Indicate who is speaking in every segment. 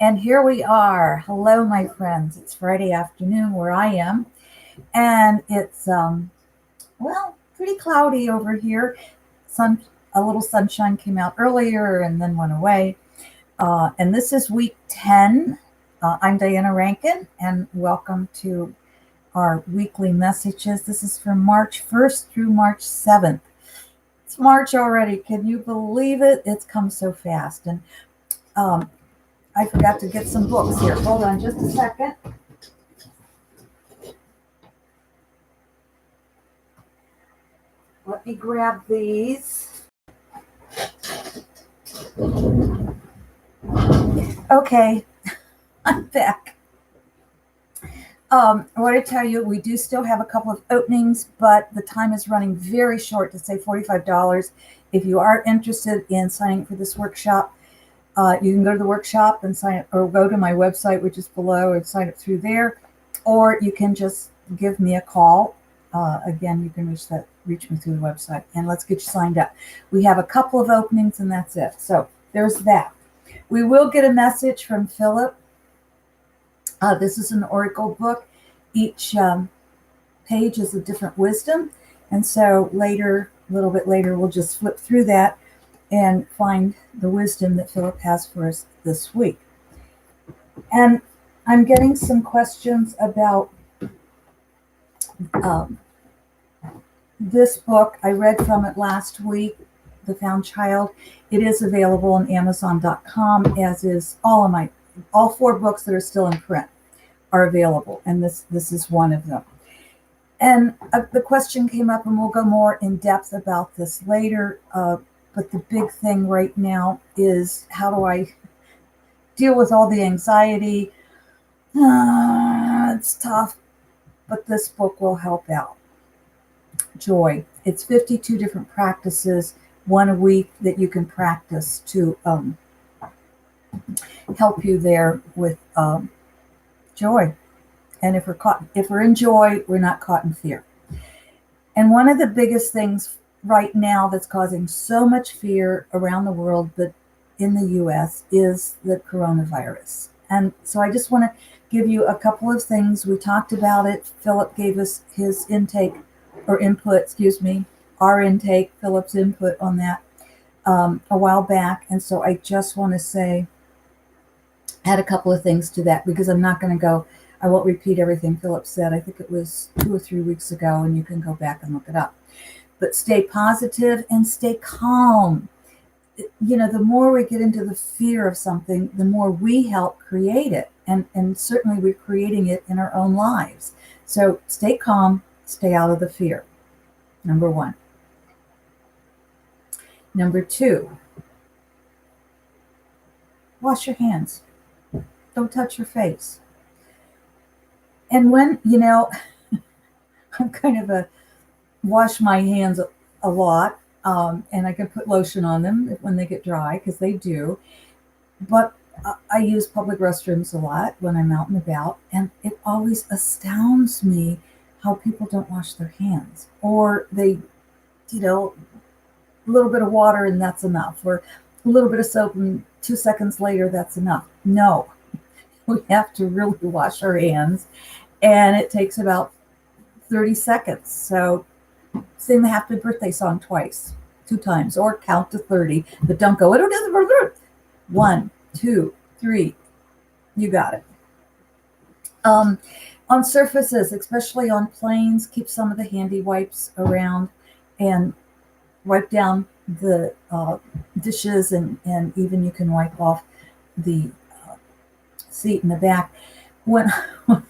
Speaker 1: And here we are. Hello, my friends. It's Friday afternoon where I am, and it's pretty cloudy over here. Sun, a little sunshine came out earlier and then went away. And this is week 10. I'm Diana Rankin, and welcome to our weekly messages. This is from March 1st through March 7th. It's March already. Can you believe it? It's come so fast. And I forgot to get some books here. Hold on just a second. Let me grab these. Okay, I'm back. I want to tell you, we do still have a couple of openings, but the time is running very short to say $45. If you are interested in signing for this workshop, you can go to the workshop and sign up, or go to my website, which is below, and sign up through there, or you can just give me a call. Again, you can reach me through the website, and let's get you signed up. We have a couple of openings, and that's it. So there's that. We will get a message from Phillip. This is an oracle book. Each page is a different wisdom, and so a little bit later, we'll just flip through that and find the wisdom that Phillip has for us this week. And I'm getting some questions about this book. I read from it last week, The Found Child. It is available on Amazon.com, as is all 4 books that are still in print are available, and this is one of them. And the question came up, and we'll go more in depth about this later. But the big thing right now is, how do I deal with all the anxiety? It's tough, but this book will help out. Joy. It's 52 different practices, one a week, that you can practice to help you there with joy. And if we're in joy, we're not caught in fear. And one of the biggest things right now that's causing so much fear around the world, but in the US, is the coronavirus. And so I just want to give you a couple of things. We talked about it. Philip gave us his our intake, Philip's input on that a while back. And so I just want to say, add a couple of things to that, because I'm not going to I won't repeat everything Philip said. I think it was 2 or 3 weeks ago, and you can go back and look it up. But stay positive and stay calm. The more we get into the fear of something, the more we help create it. And certainly we're creating it in our own lives. So stay calm, stay out of the fear. Number 1. Number 2, wash your hands. Don't touch your face. And when, I'm kind of wash my hands a lot, and I can put lotion on them when they get dry, because they do. But I use public restrooms a lot when I'm out and about, and it always astounds me how people don't wash their hands, or they, a little bit of water and that's enough, or a little bit of soap and 2 seconds later that's enough. No, we have to really wash our hands, and it takes about 30 seconds. So sing the happy birthday song 2 times, or count to 30, but don't go 1, 2, 3. You got it. On surfaces, especially on planes, keep some of the handy wipes around and wipe down the dishes, and even you can wipe off the seat in the back. When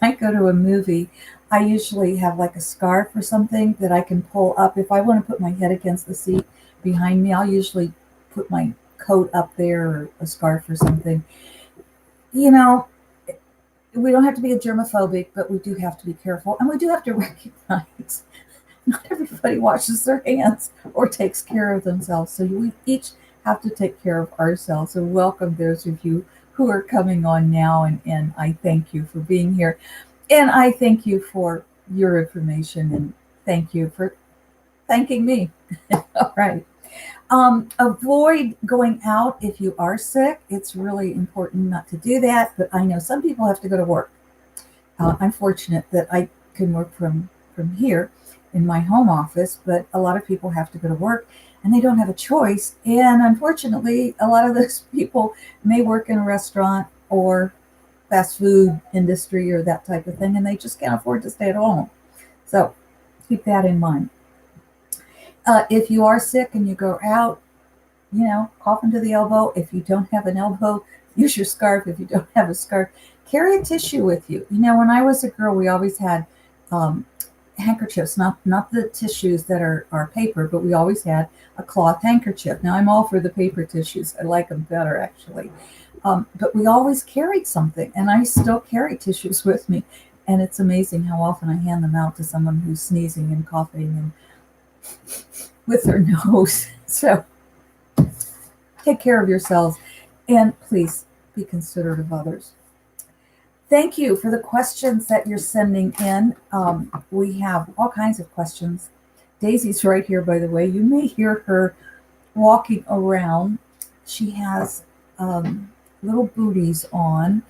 Speaker 1: I go to a movie, I usually have like a scarf or something that I can pull up. If I want to put my head against the seat behind me, I'll usually put my coat up there, or a scarf or something. We don't have to be a germophobic, but we do have to be careful, and we do have to recognize not everybody washes their hands or takes care of themselves. So we each have to take care of ourselves. So welcome those of you who are coming on now, and I thank you for being here. And I thank you for your information, and thank you for thanking me. All right. Avoid going out if you are sick. It's really important not to do that, but I know some people have to go to work. I'm fortunate that I can work from here in my home office, but a lot of people have to go to work and they don't have a choice. And unfortunately, a lot of those people may work in a restaurant or fast food industry or that type of thing, and they just can't afford to stay at home. So keep that in mind. If you are sick and you go out, cough into the elbow. If you don't have an elbow, use your scarf. If you don't have a scarf, carry a tissue with you. When I was a girl, we always had um, handkerchiefs, not the tissues that are paper, but we always had a cloth handkerchief. Now I'm all for the paper tissues. I like them better, actually. But we always carried something, and I still carry tissues with me. And it's amazing how often I hand them out to someone who's sneezing and coughing and with their nose. So take care of yourselves, and please be considerate of others. Thank you for the questions that you're sending in. We have all kinds of questions. Daisy's right here, by the way. You may hear her walking around. She has little booties on,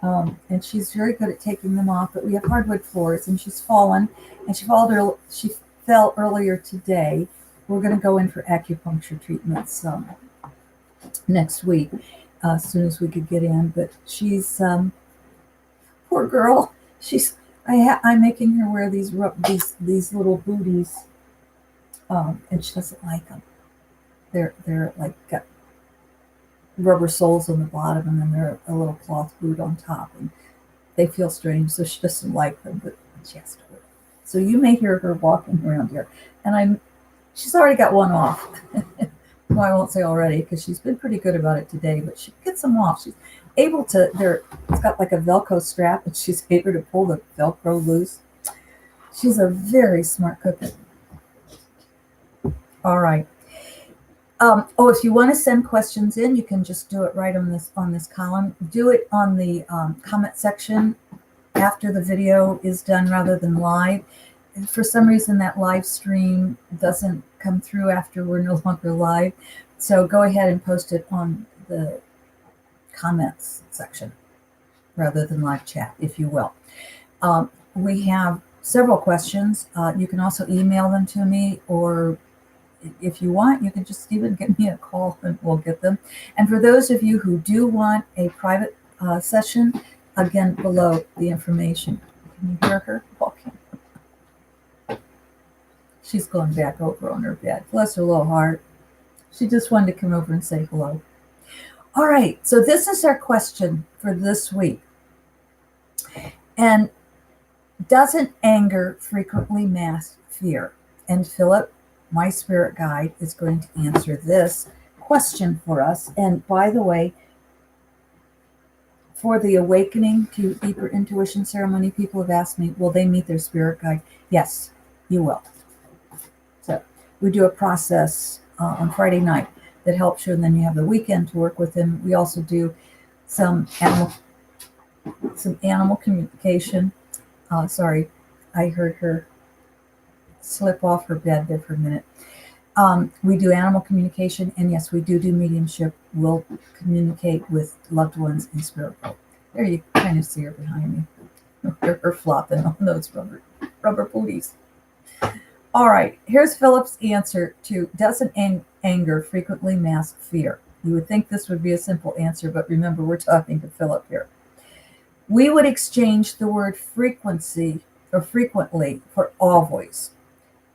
Speaker 1: and she's very good at taking them off. But we have hardwood floors, and she's fallen, and she fell earlier today. We're going to go in for acupuncture treatments next week, as soon as we could get in. But she's poor girl. I'm making her wear these little booties, and she doesn't like them. They're like got rubber soles on the bottom, and then they're a little cloth boot on top, and they feel strange, so she doesn't like them, but she has to wear them. So you may hear her walking around here, and she's already got one off. Well, I won't say already because she's been pretty good about it today, but she gets them off. She's able to, it's got like a Velcro strap, and she's able to pull the Velcro loose. She's a very smart cookie. All right. If you want to send questions in, you can just do it right on this column. Do it on the comment section after the video is done rather than live. And for some reason, that live stream doesn't come through after we're no longer live. So go ahead and post it on the comments section rather than live chat, if you will. We have several questions. You can also email them to me, or if you want, you can just even give me a call and we'll get them. And for those of you who do want a private session, again, below the information. Can you hear her walking? She's going back over on her bed. Bless her little heart. She just wanted to come over and say hello. All right, so this is our question for this week. And doesn't anger frequently mask fear? And Phillip, my spirit guide, is going to answer this question for us. And by the way, for the Awakening to Deeper Intuition ceremony, people have asked me, will they meet their spirit guide? Yes, you will. So we do a process on Friday night that helps you, and then you have the weekend to work with them. We also do some animal communication. Sorry, I heard her slip off her bed there for a minute. We do animal communication, and yes, we do mediumship. We'll communicate with loved ones in spirit world. There you kind of see her behind me. Her flopping on those rubber booties. All right, here's Phillip's answer to doesn't anger frequently mask fear? You would think this would be a simple answer, but remember, we're talking to Phillip here. We would exchange the word frequency or frequently for always.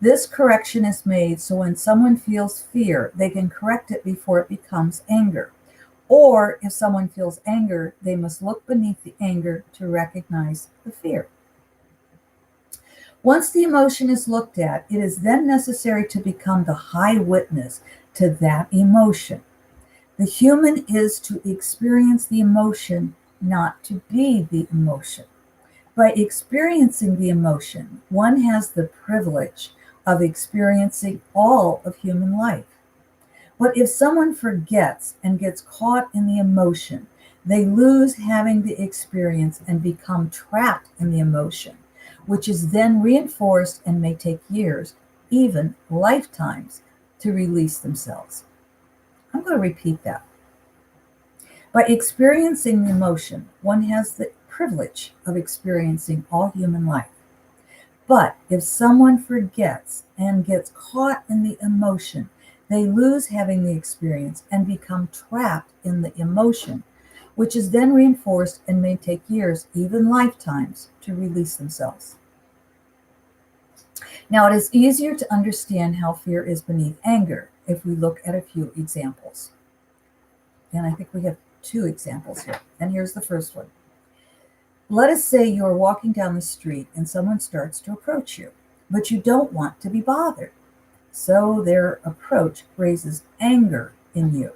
Speaker 1: This correction is made so when someone feels fear, they can correct it before it becomes anger. Or if someone feels anger, they must look beneath the anger to recognize the fear. Once the emotion is looked at, it is then necessary to become the high witness to that emotion. The human is to experience the emotion, not to be the emotion. By experiencing the emotion, one has the privilege of experiencing all of human life. But if someone forgets and gets caught in the emotion, they lose having the experience and become trapped in the emotion, which is then reinforced and may take years, even lifetimes, to release themselves. I'm going to repeat that. By experiencing the emotion, one has the privilege of experiencing all human life. But if someone forgets and gets caught in the emotion, they lose having the experience and become trapped in the emotion, which is then reinforced and may take years, even lifetimes, to release themselves. Now, it is easier to understand how fear is beneath anger if we look at a few examples. And I think we have 2 examples here. And here's the first one. Let us say you are walking down the street and someone starts to approach you, but you don't want to be bothered. So their approach raises anger in you.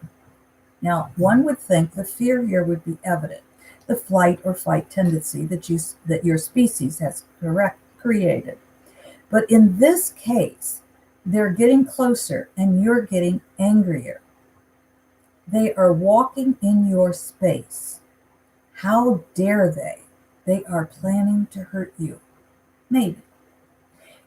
Speaker 1: Now, one would think the fear here would be evident, the flight or fight tendency that your species has created. But in this case, they're getting closer and you're getting angrier. They are walking in your space. How dare they? They are planning to hurt you. Maybe.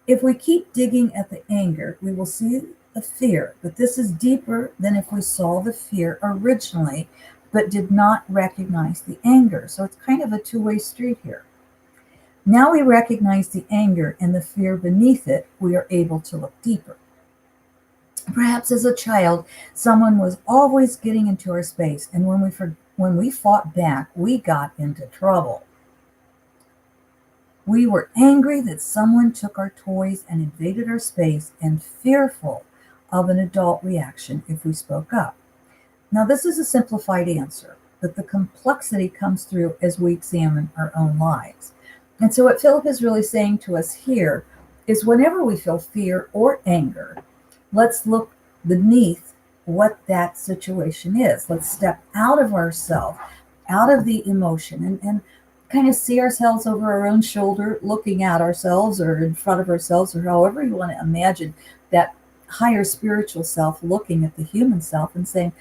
Speaker 1: If we keep digging at the anger, we will see the fear, but this is deeper than if we saw the fear originally, but did not recognize the anger. So it's kind of a two-way street here. Now we recognize the anger and the fear beneath it, we are able to look deeper. Perhaps as a child, someone was always getting into our space, and when we fought back, we got into trouble. We were angry that someone took our toys and invaded our space, and fearful of an adult reaction if we spoke up. Now, this is a simplified answer, but the complexity comes through as we examine our own lives. And so what Phillip is really saying to us here is whenever we feel fear or anger, let's look beneath what that situation is. Let's step out of ourselves, out of the emotion, and kind of see ourselves over our own shoulder, looking at ourselves or in front of ourselves, or however you want to imagine that higher spiritual self looking at the human self and saying,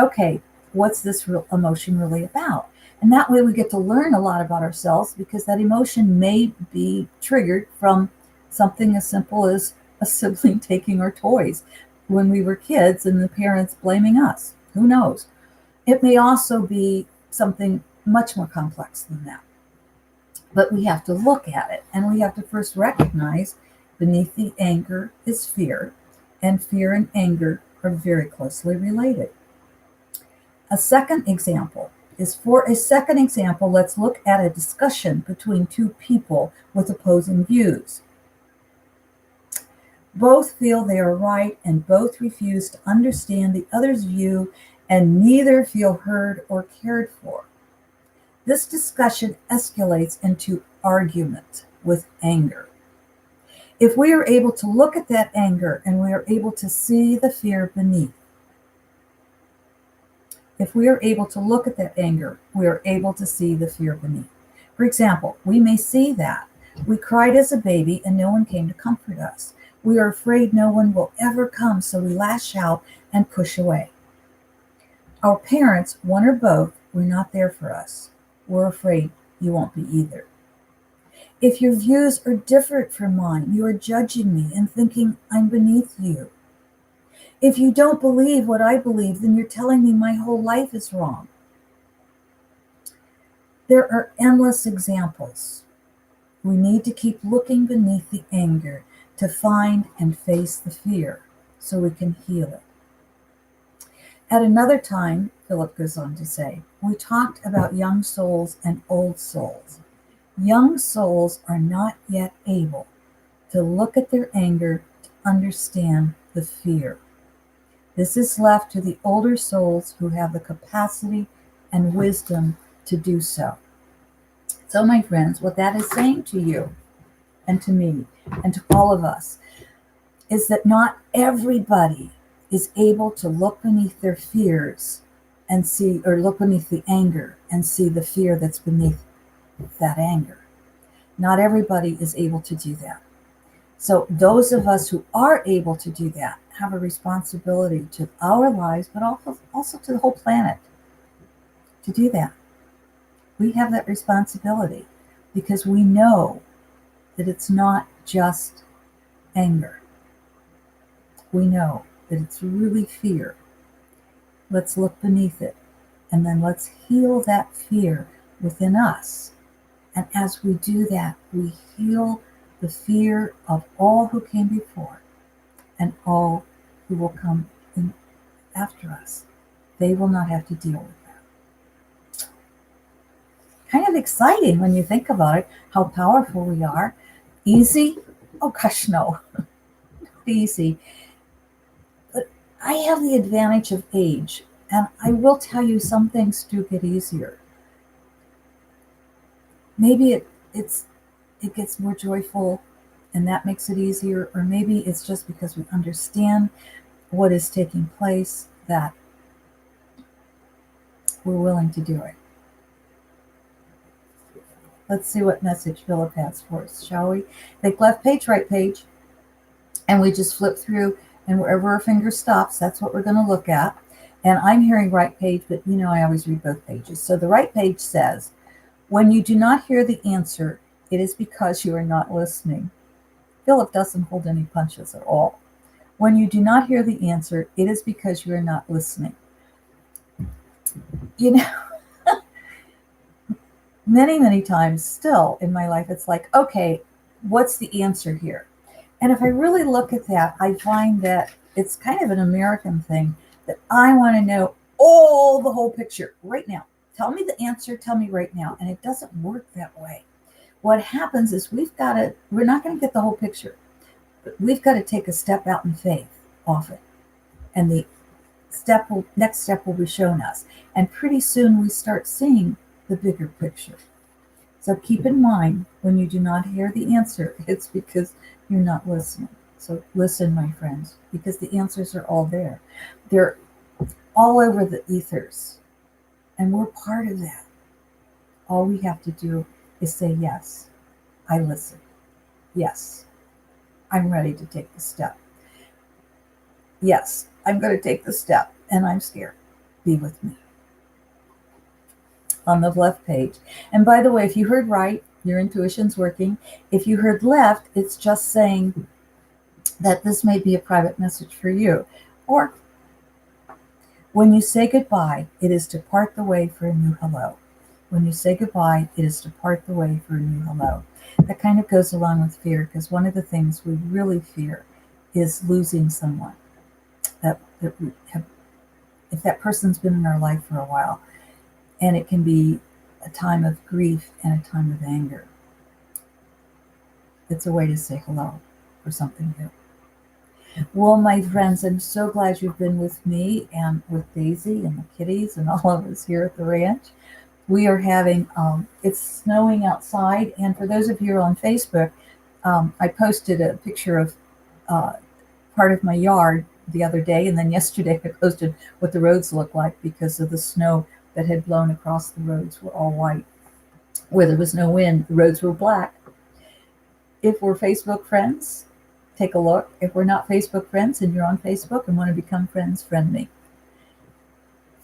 Speaker 1: okay, what's this real emotion really about? And that way we get to learn a lot about ourselves, because that emotion may be triggered from something as simple as a sibling taking our toys when we were kids and the parents blaming us. Who knows? It may also be something much more complex than that. But we have to look at it, and we have to first recognize beneath the anger is fear, and fear and anger are very closely related. A second example is, let's look at a discussion between two people with opposing views. Both feel they are right, and both refuse to understand the other's view, and neither feel heard or cared for. This discussion escalates into argument with anger. If we are able to look at that anger and we are able to see the fear beneath, if we are able to look at that anger, we are able to see the fear beneath. For example, we may see that we cried as a baby and no one came to comfort us. We are afraid no one will ever come, so we lash out and push away. Our parents, one or both, were not there for us. We're afraid you won't be either. If your views are different from mine, you are judging me and thinking I'm beneath you. If you don't believe what I believe, then you're telling me my whole life is wrong. There are endless examples. We need to keep looking beneath the anger to find and face the fear so we can heal it. At another time, Phillip goes on to say, we talked about young souls and old souls. Young souls are not yet able to look at their anger to understand the fear. This is left to the older souls who have the capacity and wisdom to do so. So, my friends, what that is saying to you and to me and to all of us is that not everybody is able to look beneath their fears and see, or look beneath the anger and see the fear that's beneath that anger. Not everybody is able to do that. So those of us who are able to do that have a responsibility to our lives, but also to the whole planet to do that. We have that responsibility because we know that it's not just anger. We know that it's really fear, let's look beneath it. And then let's heal that fear within us. And as we do that, we heal the fear of all who came before and all who will come in after us. They will not have to deal with that. Kind of exciting when you think about it, how powerful we are. Easy? Oh gosh, no. Not easy. But I have the advantage of age, and I will tell you some things do get easier. Maybe it gets more joyful and that makes it easier, or maybe it's just because we understand what is taking place that we're willing to do it. Let's see what message Phillip has for us, shall we? Take left page, right page, and we just flip through, and wherever our finger stops, that's what we're going to look at. And I'm hearing right page, but I always read both pages. So the right page says, when you do not hear the answer, it is because you are not listening. Phillip doesn't hold any punches at all. When you do not hear the answer, it is because you are not listening. Many, many times still in my life, it's like, okay, what's the answer here? And if I really look at that, I find that it's kind of an American thing that I want to know the whole picture right now. Tell me the answer, tell me right now. And it doesn't work that way. What happens is we're not going to get the whole picture, but we've got to take a step out in faith often. And the next step will be shown us. And pretty soon we start seeing the bigger picture. So keep in mind, when you do not hear the answer, it's because you're not listening. So listen, my friends, because the answers are all there. They're all over the ethers, and we're part of that. All we have to do is say, yes, I listen. Yes, I'm ready to take the step. Yes, I'm going to take the step, and I'm scared. Be with me. On the left page. And by the way, if you heard right, your intuition's working. If you heard left, it's just saying that this may be a private message for you. Or when you say goodbye, it is to part the way for a new hello. When you say goodbye, it is to part the way for a new hello. That kind of goes along with fear, because one of the things we really fear is losing someone that we have, if that person's been in our life for a while. And it can be a time of grief and a time of anger. It's a way to say hello for something new. Well, my friends, I'm so glad you've been with me and with Daisy and the kitties and all of us here at the ranch. We are having, it's snowing outside. And for those of you who are on Facebook, I posted a picture of part of my yard the other day. And then yesterday I posted what the roads look like because of the snow that had blown across the roads were all white. Where there was no wind, the roads were black. If we're Facebook friends, take a look. If we're not Facebook friends and you're on Facebook and want to become friends, friend me.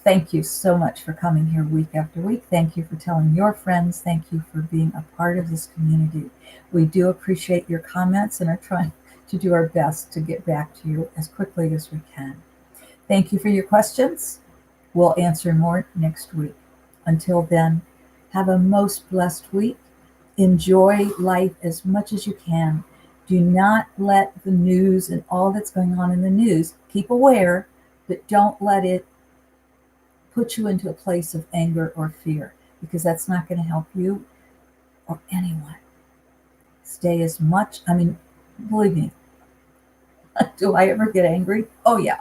Speaker 1: Thank you so much for coming here week after week. Thank you for telling your friends. Thank you for being a part of this community. We do appreciate your comments and are trying to do our best to get back to you as quickly as we can. Thank you for your questions. We'll answer more next week. Until then, have a most blessed week. Enjoy life as much as you can. Do not let the news and all that's going on in the news, keep aware, but don't let it put you into a place of anger or fear, because that's not going to help you or anyone. Stay as much, believe me, do I ever get angry? Oh yeah.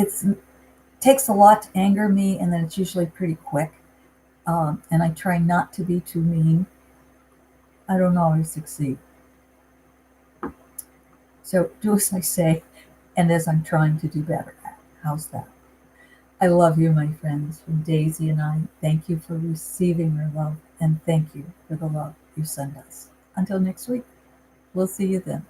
Speaker 1: It takes a lot to anger me, and then it's usually pretty quick. And I try not to be too mean. I don't always succeed. So do as I say, and as I'm trying to do better at. How's that? I love you, my friends. From Daisy and I, thank you for receiving your love, and thank you for the love you send us. Until next week, we'll see you then.